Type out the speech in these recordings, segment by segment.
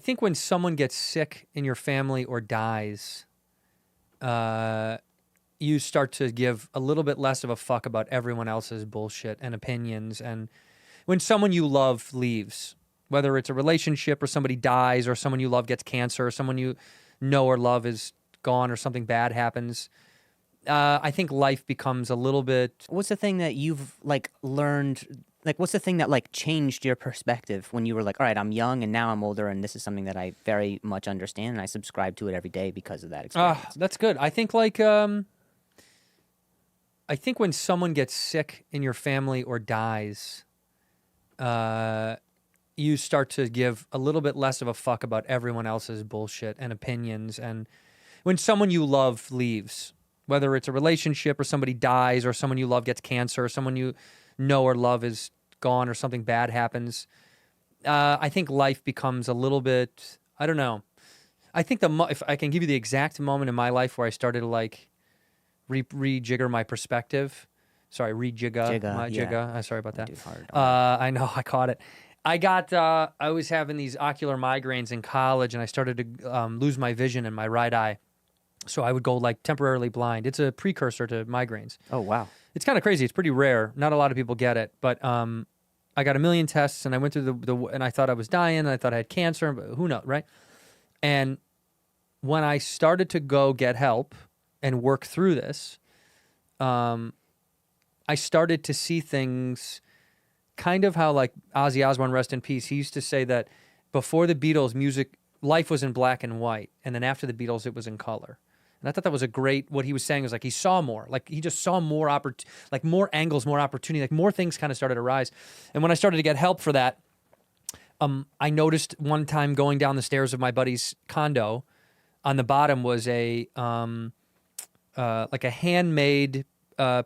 think when someone gets sick in your family or dies, you start to give a little bit less of a fuck about everyone else's bullshit and opinions. And when someone you love leaves, whether it's a relationship or somebody dies or someone you love gets cancer or someone you know or love is gone or something bad happens, I think life becomes a little bit... What's the thing that you've like learned? Like, what's the thing that like changed your perspective when you were like, all right, I'm young and now I'm older and this is something that I very much understand and I subscribe to it every day because of that experience? That's good. I think like... I think when someone gets sick in your family or dies, you start to give a little bit less of a fuck about everyone else's bullshit and opinions. And when someone you love leaves, whether it's a relationship or somebody dies or someone you love gets cancer or someone you know or love is gone or something bad happens, I think life becomes a little bit, I don't know. I think if I can give you the exact moment in my life where I started to like rejigger my perspective. Sorry, rejigger. Sorry about that. I know, I caught it. I was having these ocular migraines in college and I started to lose my vision in my right eye. So I would go like temporarily blind. It's a precursor to migraines. Oh, wow. It's kind of crazy. It's pretty rare. Not a lot of people get it, but I got a million tests and I went through and I thought I was dying and I thought I had cancer, but who knows, right? And when I started to go get help and work through this, I started to see things kind of how like Ozzy Osbourne, rest in peace. He used to say that before the Beatles, life was in black and white. And then after the Beatles, it was in color. And I thought that was what he was saying was like he saw more. Like he just saw more, like more angles, more opportunity, like more things kind of started to rise. And when I started to get help for that, I noticed one time going down the stairs of my buddy's condo, on the bottom was like a handmade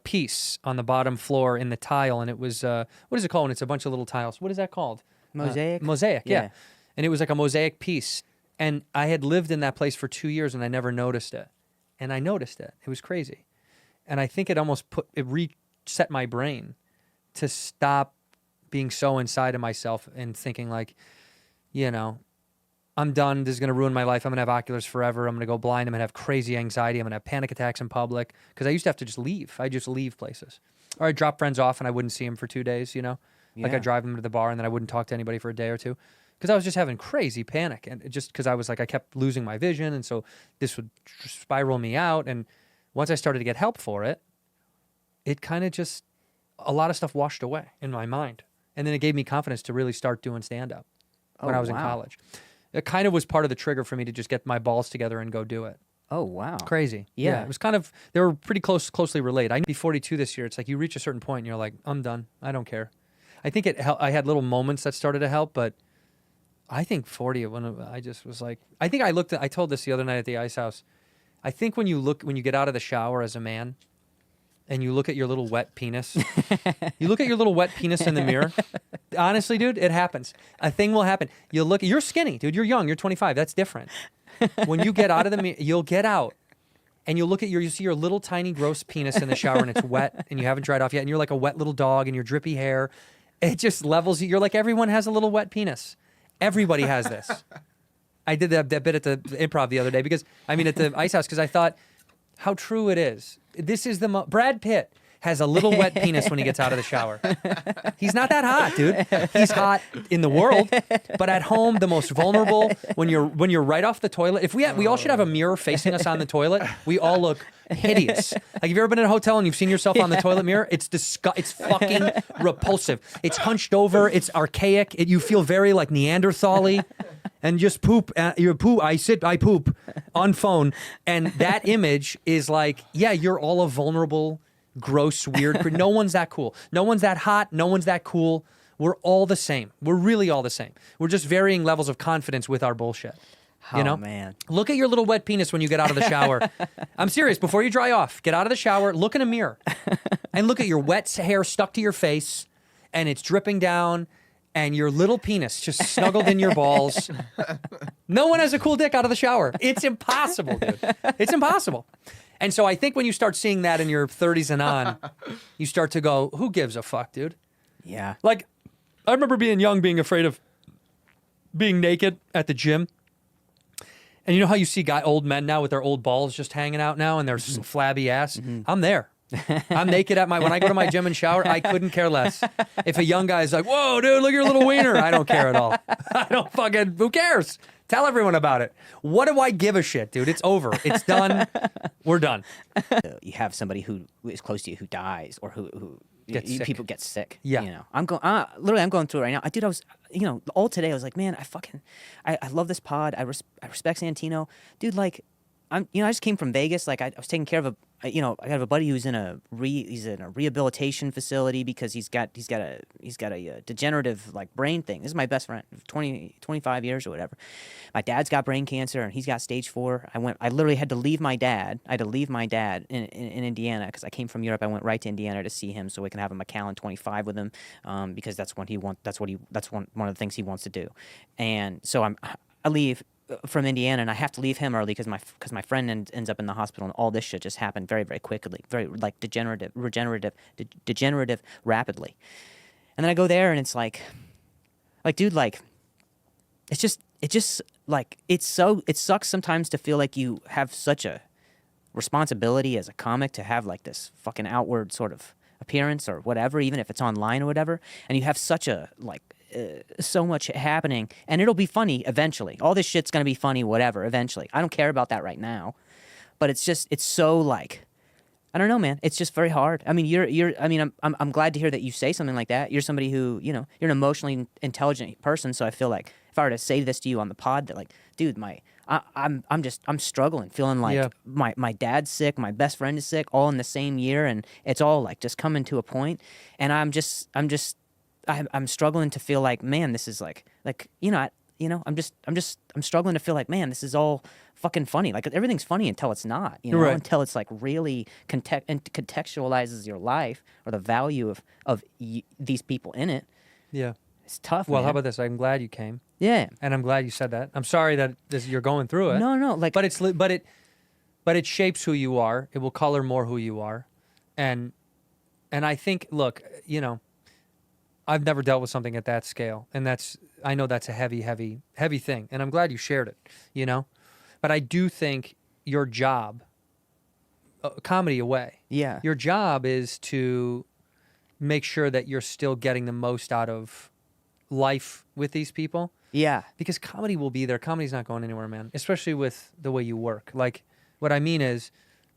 piece on the bottom floor in the tile, and it was what is it called when it's a bunch of little tiles? What is that called? Mosaic? Mosaic, yeah. And it was like a mosaic piece. And I had lived in that place for 2 years and I never noticed it. And I noticed it. It was crazy. And I think it almost reset my brain to stop being so inside of myself and thinking like, you know, I'm done. This is going to ruin my life. I'm going to have oculars forever. I'm going to go blind. I'm going to have crazy anxiety. I'm going to have panic attacks in public. Because I used to have to just leave. I'd just leave places. Or I'd drop friends off and I wouldn't see them for 2 days, you know? Yeah. Like I'd drive them to the bar and then I wouldn't talk to anybody for a day or two. Because I was just having crazy panic. And just because I was like, I kept losing my vision. And so this would spiral me out. And once I started to get help for it, it kind of just, a lot of stuff washed away in my mind. And then it gave me confidence to really start doing stand-up when I was in college. It kind of was part of the trigger for me to just get my balls together and go do it. Oh, wow. Crazy. Yeah. It was kind of, they were pretty closely related. I'd be 42 this year. It's like you reach a certain point and you're like, I'm done. I don't care. I think I had little moments that started to help, but I think 40, when I just was like, I think I told this the other night at the Ice House. I think when you get out of the shower as a man and you look at your little wet penis, you look at your little wet penis in the mirror. Honestly, dude, it happens. A thing will happen. You're skinny, dude. You're young. You're 25. That's different. When you get out of the mirror, you'll get out and you'll look at you see your little tiny gross penis in the shower and it's wet and you haven't dried off yet. And you're like a wet little dog and your drippy hair. It just levels you. You're like, everyone has a little wet penis. Everybody has this. I did that bit at the Improv the other day because, I mean, at the Ice House, because I thought how true it is. This is Brad Pitt has a little wet penis when he gets out of the shower. He's not that hot, dude. He's hot in the world, but at home, the most vulnerable, when you're right off the toilet. If we all should have a mirror facing us on the toilet, we all look hideous. Like, have you ever been in a hotel and you've seen yourself on the toilet mirror? It's it's fucking repulsive. It's hunched over. It's archaic. You feel very like Neanderthal-y. And just poop. You poop. I poop on phone. And that image is like, yeah, you're all a vulnerable, gross, weird. No one's that cool. No one's that hot. No one's that cool. We're all the same. We're really all the same. We're just varying levels of confidence with our bullshit. You know? Man. Look at your little wet penis when you get out of the shower. I'm serious. Before you dry off, get out of the shower, look in a mirror, and look at your wet hair stuck to your face, and it's dripping down. And your little penis just snuggled in your balls. No one has a cool dick out of the shower. It's impossible, dude. It's impossible. And so I think when you start seeing that in your 30s and on, you start to go, who gives a fuck, dude? Yeah. Like, I remember being young, being afraid of being naked at the gym. And you know how you see old men now with their old balls just hanging out now and their flabby ass? I'm there. I'm naked when I go to my gym and shower, I couldn't care less. If a young guy's like, whoa, dude, look at your little wiener. I don't care at all. I don't fucking, who cares? Tell everyone about it. What do I give a shit, dude? It's over. It's done. We're done. You have somebody who is close to you who dies or who Sick. people get sick. Yeah. You know, I'm going through it right now. Dude, I was, all today I was like, man, I love this pod. I respect Santino. Dude, like, I just came from Vegas. Like, I was taking care of I have a buddy who's he's in a rehabilitation facility because he's got a degenerative like brain thing. This is my best friend, 25 years or whatever. My dad's got brain cancer and he's got stage 4. I literally had to leave my dad. I had to leave my dad in Indiana because I came from Europe. I went right to Indiana to see him so we can have a Macallan 25 with him because that's what he wants. That's one of the things he wants to do. And so I leave from Indiana, and I have to leave him early because my friend ends up in the hospital, and all this shit just happened very, very quickly, very like degenerative rapidly. And then I go there, and it's like, dude, like, it just like it sucks sometimes to feel like you have such a responsibility as a comic to have like this fucking outward sort of appearance or whatever, even if it's online or whatever, and you have such a like. So much happening, and it'll be funny eventually. All this shit's gonna be funny, whatever, eventually. I don't care about that right now, but it's so like, I don't know, man. It's just very hard. I mean, I'm glad to hear that you say something like that. You're somebody who, you're an emotionally intelligent person, so I feel like if I were to say this to you on the pod, that like, dude, I'm struggling, feeling like my dad's sick, my best friend is sick, all in the same year, and it's all like just coming to a point, and I'm struggling to feel like, man, this is I'm struggling to feel like, man, this is all fucking funny. Like everything's funny until it's not, Right. until it's like really contextualizes your life or the value of these people in it. Yeah. It's tough. Well, man. how about this? I'm glad you came. Yeah. And I'm glad you said that. I'm sorry that you're going through it. No, like, But it shapes who you are. It will color more who you are. And I think, look, I've never dealt with something at that scale, and I know that's a heavy thing, and I'm glad you shared it, But I do think your job, comedy away, yeah, your job is to make sure that you're still getting the most out of life with these people. yeah, Because comedy will be there. Comedy's not going anywhere, man, especially with the way you work. Like, what I mean is,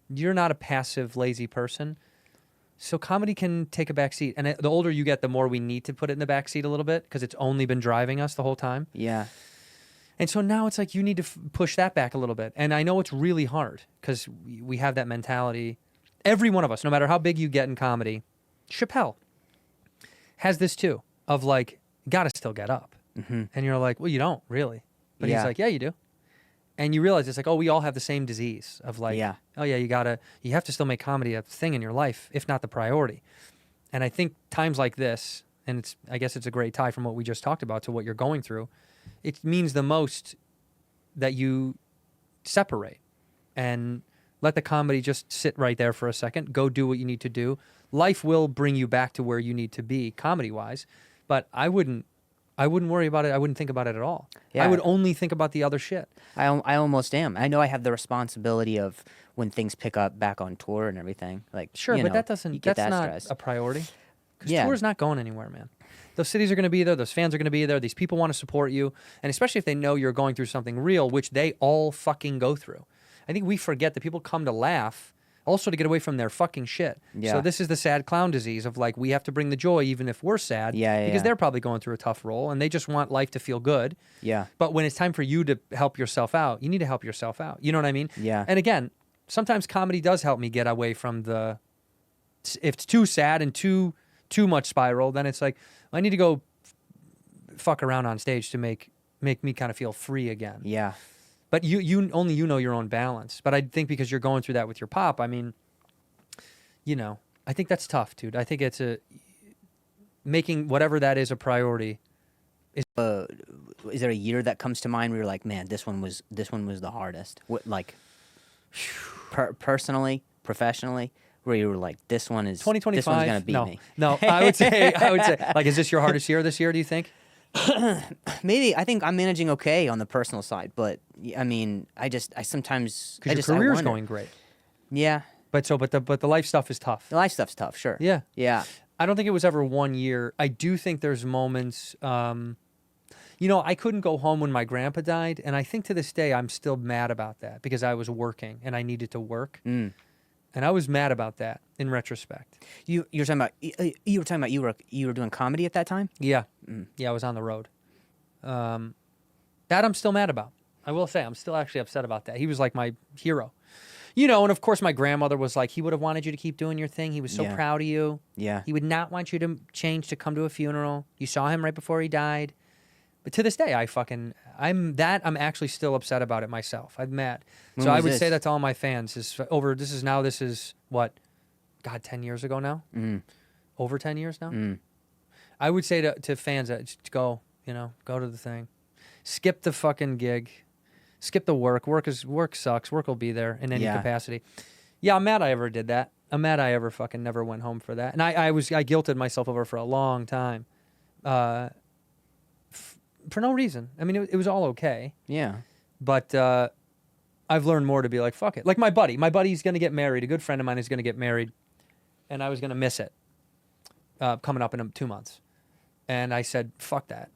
you're not a passive, lazy person. So comedy can take a back seat. And the older you get, the more we need to put it in the back seat a little bit because it's only been driving us the whole time. yeah, And so now it's like you need to push that back a little bit. And I know it's really hard because we have that mentality. Every one of us, no matter how big you get in comedy, Chappelle has this too of like, got to still get up. mm-hmm. And you're like, well, you don't really. But Yeah. he's like, yeah, you do. And you realize it's like, oh, we all have the same disease of like, Yeah. oh yeah, you have to still make comedy a thing in your life, if not the priority. And I think times like this, and I guess it's a great tie from what we just talked about to what you're going through. It means the most that you separate and let the comedy just sit right there for a second. Go do what you need to do. Life will bring you back to where you need to be comedy wise, but I wouldn't worry about it. I wouldn't think about it at all. Yeah. I would only think about the other shit. I almost am. I know I have the responsibility of when things pick up back on tour and everything. Like, Sure, but you get that's that not stress. a priority. Because Yeah. tour's not going anywhere, man. Those cities are going to be there. Those fans are going to be there. These people want to support you. And especially if they know you're going through something real, which they all fucking go through. I think we forget that people come to laugh, also to get away from their fucking shit. Yeah. So this is the sad clown disease of like, we have to bring the joy even if we're sad. Yeah, because yeah. they're probably going through a tough role and they just want life to feel good. Yeah. But when it's time for you to help yourself out, you need to help yourself out. You know what I mean? Yeah. And again, sometimes comedy does help me get away from if it's too sad and too much spiral, then it's like, I need to go fuck around on stage to make me kind of feel free again. Yeah. But you know your own balance. But I think because you're going through that with your pop, I mean, I think that's tough, dude. I think it's making whatever that is a priority. Is there a year that comes to mind where you're like, man, this one was the hardest? What, like, personally, professionally, where you were like, this one's 2025. This one's gonna beat me. No, I would say, like, is this your hardest year this year? Do you think? Maybe I think I'm managing okay on the personal side, but I mean, I sometimes Because your career's going great. Yeah, But the life stuff is tough. the life stuff's tough, sure. Yeah. Yeah. I don't think it was ever 1 year. I do think there's moments, I couldn't go home when my grandpa died. And I think to this day, I'm still mad about that because I was working and I needed to work. Mm. And I was mad about that in retrospect. You were talking about you were doing comedy at that time? Yeah. Yeah, I was on the road. That I'm still mad about. I will say, I'm still actually upset about that. He was like my hero. And of course my grandmother was like, he would have wanted you to keep doing your thing. He was so proud of you. Yeah. He would not want you to change to come to a funeral. You saw him right before he died. But to this day, I'm actually still upset about it myself. I'm mad. So I would say that to all my fans this is what, God, 10 years ago now? Over 10 years now? I would say to fans that just go to the thing. Skip the fucking gig. Skip the work. Work sucks. Work will be there in any capacity. Yeah, I'm mad I ever did that. I'm mad I ever fucking never went home for that. And I guilted myself over it for a long time. For no reason. I mean, it was all okay. Yeah. But I've learned more to be like, fuck it. Like my buddy's going to get married. A good friend of mine is going to get married. And I was going to miss it coming up in 2 months. And I said, fuck that.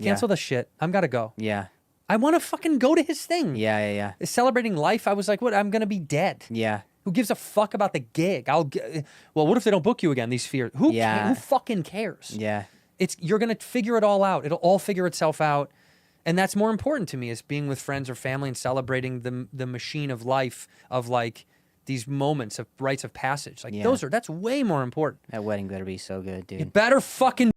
Cancel the shit. I'm got to go. Yeah. I want to fucking go to his thing. Yeah. Celebrating life. I was like, what? I'm going to be dead. Yeah. Who gives a fuck about the gig? Well, what if they don't book you again? These fears. Who fucking cares? Yeah. You're going to figure it all out. It'll all figure itself out. And that's more important to me is being with friends or family and celebrating the machine of life of like these moments of rites of passage. Like that's way more important. That wedding better be so good, dude. It better fucking